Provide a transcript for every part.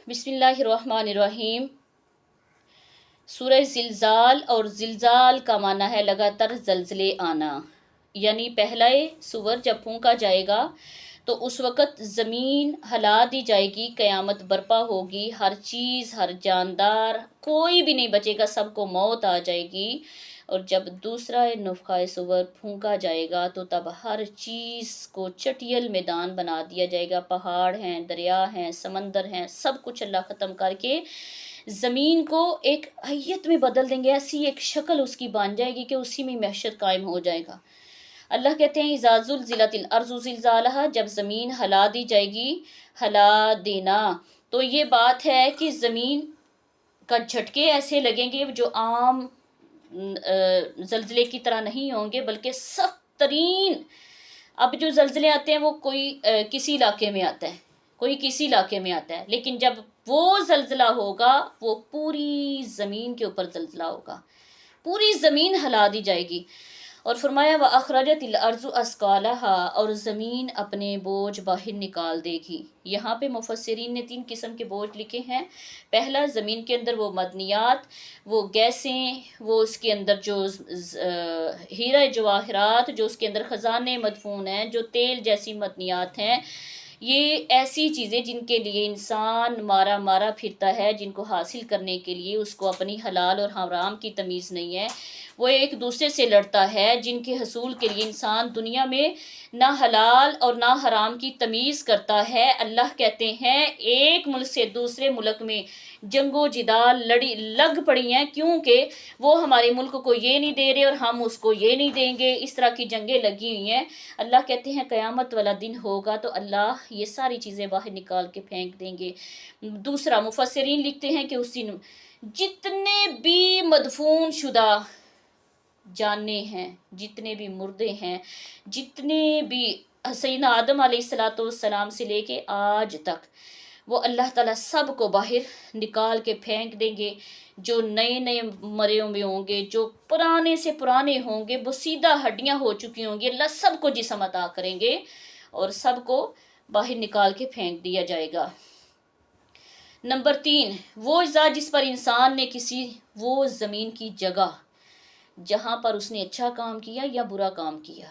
بسم اللہ الرحمن الرحیم۔ سورہ زلزال اور زلزال کا معنی ہے لگاتار زلزلے آنا، یعنی پہلا سور جب پھونکا جائے گا تو اس وقت زمین ہلا دی جائے گی، قیامت برپا ہوگی، ہر چیز، ہر جاندار، کوئی بھی نہیں بچے گا، سب کو موت آ جائے گی۔ اور جب دوسرا نفخہ صور پھونکا جائے گا تو تب ہر چیز کو چٹیل میدان بنا دیا جائے گا، پہاڑ ہیں، دریا ہیں، سمندر ہیں، سب کچھ اللہ ختم کر کے زمین کو ایک حیت میں بدل دیں گے، ایسی ایک شکل اس کی بن جائے گی کہ اسی میں معیشت قائم ہو جائے گا۔ اللہ کہتے ہیں اذا زلزلت الارض زلزالہا، جب زمین ہلا دی جائے گی، ہلا دینا، تو یہ بات ہے کہ زمین کا جھٹکے ایسے لگیں گے جو عام زلزلے کی طرح نہیں ہوں گے، بلکہ سخت ترین۔ اب جو زلزلے آتے ہیں وہ کوئی کسی علاقے میں آتا ہے، کوئی کسی علاقے میں آتا ہے، لیکن جب وہ زلزلہ ہوگا وہ پوری زمین کے اوپر زلزلہ ہوگا، پوری زمین ہلا دی جائے گی۔ اور فرمایا وَأَخْرَجَتِ الْأَرْضُ أَثْقَالَهَا، اور زمین اپنے بوجھ باہر نکال دے گی۔ یہاں پہ مفسرین نے 3 قسم کے بوجھ لکھے ہیں۔ پہلا، زمین کے اندر وہ معدنیات، وہ گیسیں، وہ اس کے اندر جو ہیرہ جواہرات، جو اس کے اندر خزانے مدفون ہیں، جو تیل جیسی معدنیات ہیں، یہ ایسی چیزیں جن کے لیے انسان مارا مارا پھرتا ہے، جن کو حاصل کرنے کے لیے اس کو اپنی حلال اور حرام کی تمیز نہیں ہے، وہ ایک دوسرے سے لڑتا ہے، جن کے حصول کے لیے انسان دنیا میں نہ حلال اور نہ حرام کی تمیز کرتا ہے۔ اللہ کہتے ہیں ایک ملک سے دوسرے ملک میں جنگ و جدال لگ پڑی ہیں، کیونکہ وہ ہمارے ملک کو یہ نہیں دے رہے اور ہم اس کو یہ نہیں دیں گے، اس طرح کی جنگیں لگی ہوئی ہیں۔ اللہ کہتے ہیں قیامت والا دن ہوگا تو اللہ یہ ساری چیزیں باہر نکال کے پھینک دیں گے۔ دوسرا، مفسرین لکھتے ہیں کہ اس دن جتنے بھی مدفون شدہ جانے ہیں، جتنے بھی مردے ہیں، جتنے بھی سیدنا آدم علیہ السلام سے لے کے آج تک، وہ اللہ تعالیٰ سب کو باہر نکال کے پھینک دیں گے۔ جو نئے نئے مرے ہوئے ہوں گے، جو پرانے سے پرانے ہوں گے، وہ سیدھا ہڈیاں ہو چکی ہوں گی، اللہ سب کو جسم عطا کریں گے اور سب کو باہر نکال کے پھینک دیا جائے گا۔ نمبر 3، وہ اجزا جس پر انسان نے وہ زمین کی جگہ جہاں پر اس نے اچھا کام کیا یا برا کام کیا۔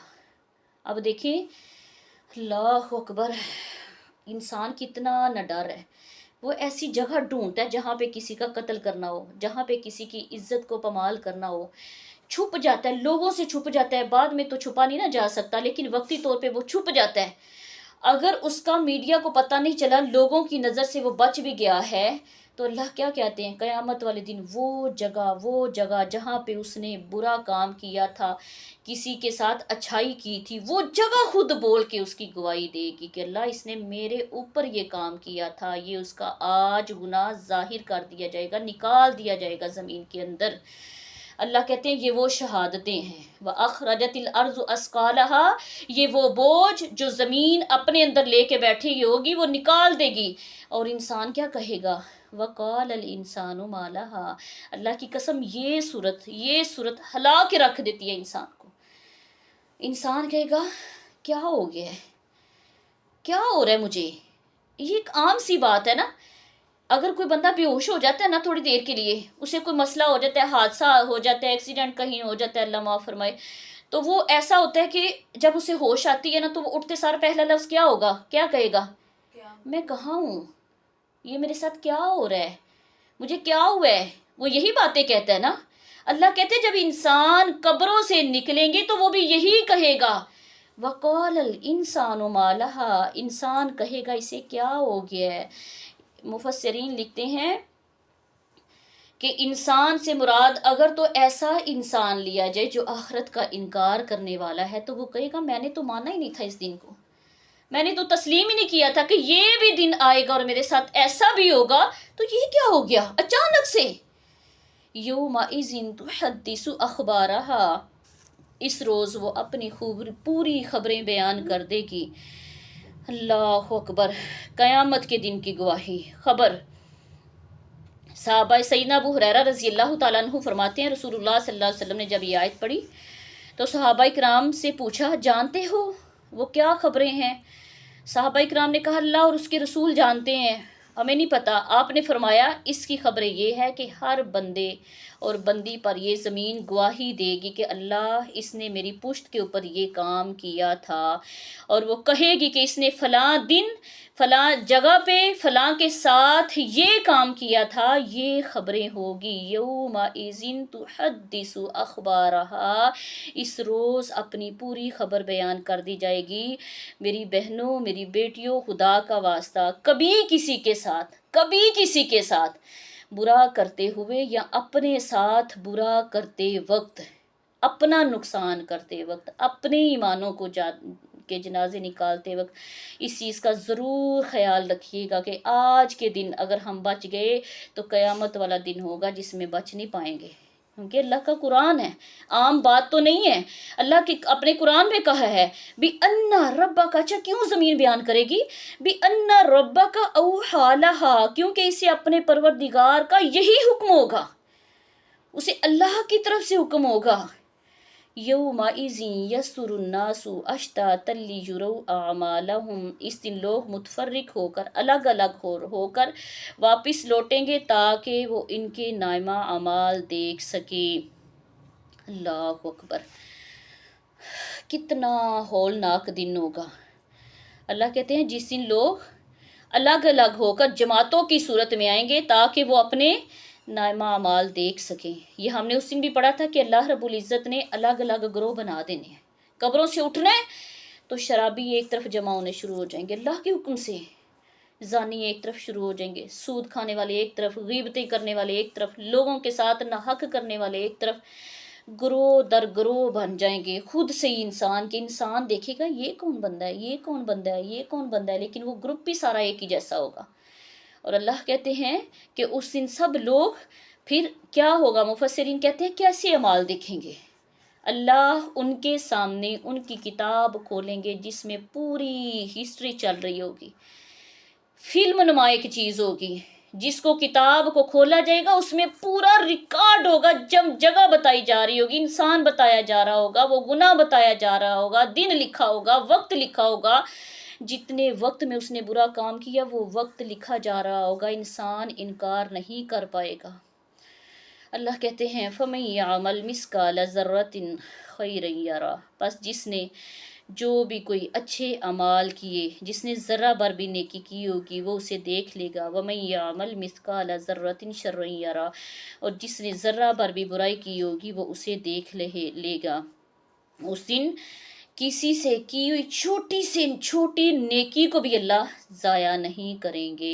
اب دیکھیں، اللہ اکبر، انسان کتنا نہ ڈر ہے، وہ ایسی جگہ ڈھونڈتا ہے جہاں پہ کسی کا قتل کرنا ہو، جہاں پہ کسی کی عزت کو پامال کرنا ہو، چھپ جاتا ہے، لوگوں سے چھپ جاتا ہے۔ بعد میں تو چھپا نہیں نہ جا سکتا، لیکن وقتی طور پہ وہ چھپ جاتا ہے۔ اگر اس کا میڈیا کو پتہ نہیں چلا، لوگوں کی نظر سے وہ بچ بھی گیا ہے، تو اللہ کیا کہتے ہیں قیامت والے دن وہ جگہ جہاں پہ اس نے برا کام کیا تھا، کسی کے ساتھ اچھائی کی تھی، وہ جگہ خود بول کے اس کی گواہی دے گی کہ اللہ اس نے میرے اوپر یہ کام کیا تھا، یہ اس کا آج گناہ ظاہر کر دیا جائے گا، نکال دیا جائے گا زمین کے اندر۔ اللہ کہتے ہیں یہ وہ شہادتیں ہیں۔ وَأَخْرَجَتِ الْأَرْضُ أَثْقَالَهَا، یہ وہ بوجھ جو زمین اپنے اندر لے کے بیٹھی ہوگی وہ نکال دے گی، اور انسان کیا کہے گا؟ وَقَالَ الْإِنسَانُ مَا لَهَا، اللہ کی قسم یہ صورت ہلا کے رکھ دیتی ہے انسان کو۔ انسان کہے گا کیا ہو گیا ہے، کیا ہو رہا ہے مجھے؟ یہ ایک عام سی بات ہے نا، اگر کوئی بندہ بے ہوش ہو جاتا ہے نا تھوڑی دیر کے لیے، اسے کوئی مسئلہ ہو جاتا ہے، حادثہ ہو جاتا ہے، ایکسیڈنٹ کہیں ہو جاتا ہے، اللہ معاف فرمائے، تو وہ ایسا ہوتا ہے کہ جب اسے ہوش آتی ہے نا تو وہ اٹھتے سار پہلا لفظ کیا ہوگا، کیا کہے گا؟ میں کہاں ہوں، یہ میرے ساتھ کیا ہو رہا ہے، مجھے کیا ہوا ہے؟ وہ یہی باتیں کہتا ہے نا۔ اللہ کہتے ہیں جب انسان قبروں سے نکلیں گے تو وہ بھی یہی کہے گا، وَقَالَ الْإِنسَانُ مَا لَهَا، انسان کہے گا اسے کیا ہو گیا ہے۔ مفسرین لکھتے ہیں کہ انسان سے مراد اگر تو ایسا انسان لیا جائے جو آخرت کا انکار کرنے والا ہے، تو وہ کہے گا میں نے تو مانا ہی نہیں تھا اس دن کو، میں نے تو تسلیم ہی نہیں کیا تھا کہ یہ بھی دن آئے گا اور میرے ساتھ ایسا بھی ہوگا، تو یہ کیا ہو گیا اچانک سے۔ یومئذ تحدث اخبارها، اس روز وہ اپنی پوری خبریں بیان کر دے گی۔ اللہ اکبر، قیامت کے دن کی گواہی، خبر۔ صحابہ سیدنا ابو ہریرہ رضی اللہ تعالیٰ عنہ فرماتے ہیں رسول اللہ صلی اللہ علیہ وسلم نے جب یہ آیت پڑھی تو صحابہ کرام سے پوچھا جانتے ہو وہ کیا خبریں ہیں؟ صحابہ کرام نے کہا اللہ اور اس کے رسول جانتے ہیں۔ ہمیں نہیں پتہ. آپ نے فرمایا اس کی خبر یہ ہے کہ ہر بندے اور بندی پر یہ زمین گواہی دے گی کہ اللہ اس نے میری پشت کے اوپر یہ کام کیا تھا، اور وہ کہے گی کہ اس نے فلاں دن فلاں جگہ پہ فلاں کے ساتھ یہ کام کیا تھا. یہ خبریں ہوگی. یوم اذن تحدث اخبارہا، اس روز اپنی پوری خبر بیان کر دی جائے گی. میری بہنوں، میری بیٹیوں، خدا کا واسطہ کبھی کسی کے ساتھ برا کرتے ہوئے یا اپنے ساتھ برا کرتے وقت، اپنا نقصان کرتے وقت، اپنے ایمانوں کو کے جنازے نکالتے وقت اس چیز کا ضرور خیال رکھیے گا کہ آج کے دن اگر ہم بچ گئے تو قیامت والا دن ہوگا جس میں بچ نہیں پائیں گے. کیونکہ اللہ کا قرآن ہے، عام بات تو نہیں ہے. اللہ کی اپنے قرآن میں کہا ہے بِأَنَّ رَبَّكَ. اچھا کیوں ضمیر بیان کرے گی؟ بِأَنَّ رَبَّكَ أَوْحَىٰ لَهَا، کیونکہ اسے اپنے پروردگار کا یہی حکم ہوگا، اسے اللہ کی طرف سے حکم ہوگا. یومئذ یصدر الناس اشتاتا لیروا اعمالہم، اس دن لوگ متفرق ہو کر، الگ الگ ہو کر واپس لوٹیں گے تاکہ وہ ان کے نامہ اعمال دیکھ سکیں. اللہ اکبر، کتنا ہولناک دن ہوگا. اللہ کہتے ہیں جس دن لوگ الگ الگ ہو کر جماعتوں کی صورت میں آئیں گے تاکہ وہ اپنے نامہ اعمال دیکھ سکیں. یہ ہم نے اس دن بھی پڑھا تھا کہ اللہ رب العزت نے الگ الگ گروہ بنا دینے ہیں. قبروں سے اٹھنا ہے تو شرابی ایک طرف جمع ہونے شروع ہو جائیں گے اللہ کے حکم سے، زانی ایک طرف شروع ہو جائیں گے، سود کھانے والے ایک طرف، غیبتیں کرنے والے ایک طرف، لوگوں کے ساتھ ناحق کرنے والے ایک طرف. گروہ در گروہ بن جائیں گے خود سے ہی. انسان دیکھے گا یہ کون بندہ ہے، یہ کون بندہ ہے، یہ کون بندہ ہے، لیکن وہ گروپ بھی سارا ایک ہی جیسا ہوگا. اور اللہ کہتے ہیں کہ اس دن سب لوگ پھر کیا ہوگا؟ مفسرین کہتے ہیں کیسے اعمال دیکھیں گے. اللہ ان کے سامنے ان کی کتاب کھولیں گے جس میں پوری ہسٹری چل رہی ہوگی، فلم نما ایک چیز ہوگی. جس کو کتاب کو کھولا جائے گا اس میں پورا ریکارڈ ہوگا، جگہ بتائی جا رہی ہوگی، انسان بتایا جا رہا ہوگا، وہ گناہ بتایا جا رہا ہوگا، دن لکھا ہوگا، وقت لکھا ہوگا، جتنے وقت میں اس نے برا کام کیا وہ وقت لکھا جا رہا ہوگا. انسان انکار نہیں کر پائے گا. اللہ کہتے ہیں فَمَن يَعْمَلْ مِثْقَالَ ذَرَّةٍ خَيْرًا يَرَهُ، پس جس نے جو بھی کوئی اچھے اعمال کیے، جس نے ذرہ بھر بھی نیکی کی ہوگی وہ اسے دیکھ لے گا. وَمَن يَعْمَلْ مِثْقَالَ ذَرَّةٍ شَرًّا يَرَهُ، اور جس نے ذرہ بھر بھی برائی کی ہوگی وہ اسے دیکھ لے گا. اس دن کسی سے کی ہوئی چھوٹی سے چھوٹی نیکی کو بھی اللہ ضائع نہیں کریں گے،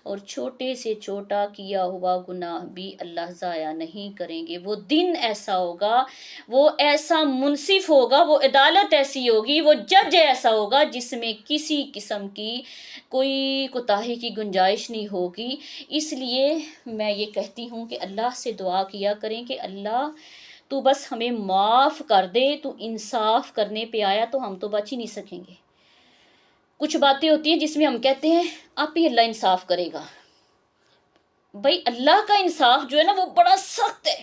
اور چھوٹے سے چھوٹا کیا ہوا گناہ بھی اللہ ضائع نہیں کریں گے. وہ دن ایسا ہوگا، وہ ایسا منصف ہوگا، وہ عدالت ایسی ہوگی، وہ جج ایسا ہوگا جس میں کسی قسم کی کوئی کوتاہی کی گنجائش نہیں ہوگی. اس لیے میں یہ کہتی ہوں کہ اللہ سے دعا کیا کریں کہ اللہ تو بس ہمیں معاف کر دے، تو انصاف کرنے پہ آیا تو ہم تو بچ ہی نہیں سکیں گے. کچھ باتیں ہوتی ہیں جس میں ہم کہتے ہیں آپ ہی اللہ انصاف کرے گا. بھائی اللہ کا انصاف جو ہے نا وہ بڑا سخت ہے.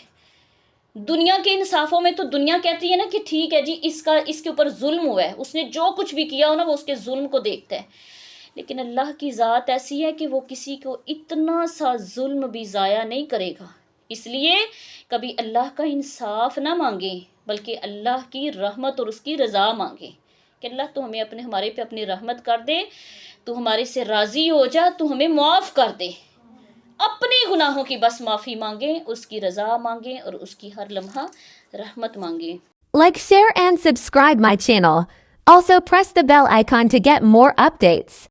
دنیا کے انصافوں میں تو دنیا کہتی ہے نا کہ ٹھیک ہے جی اس کے اوپر ظلم ہوا ہے، اس نے جو کچھ بھی کیا ہو نا وہ اس کے ظلم کو دیکھتا ہے. لیکن اللہ کی ذات ایسی ہے کہ وہ کسی کو اتنا سا ظلم بھی ضائع نہیں کرے گا. اس لیے کبھی اللہ کا انصاف نہ مانگیں بلکہ اللہ کی رحمت اور اس کی رضا مانگیں کہ اللہ تو ہمیں ہمارے پہ اپنی رحمت کر دے، تو ہمارے سے راضی ہو جا، تو ہمیں معاف کر دے. اپنے گناہوں کی بس معافی مانگیں، اس کی رضا مانگیں اور اس کی ہر لمحہ رحمت مانگیں. Like, share and subscribe my channel. Also press the bell icon to get more updates.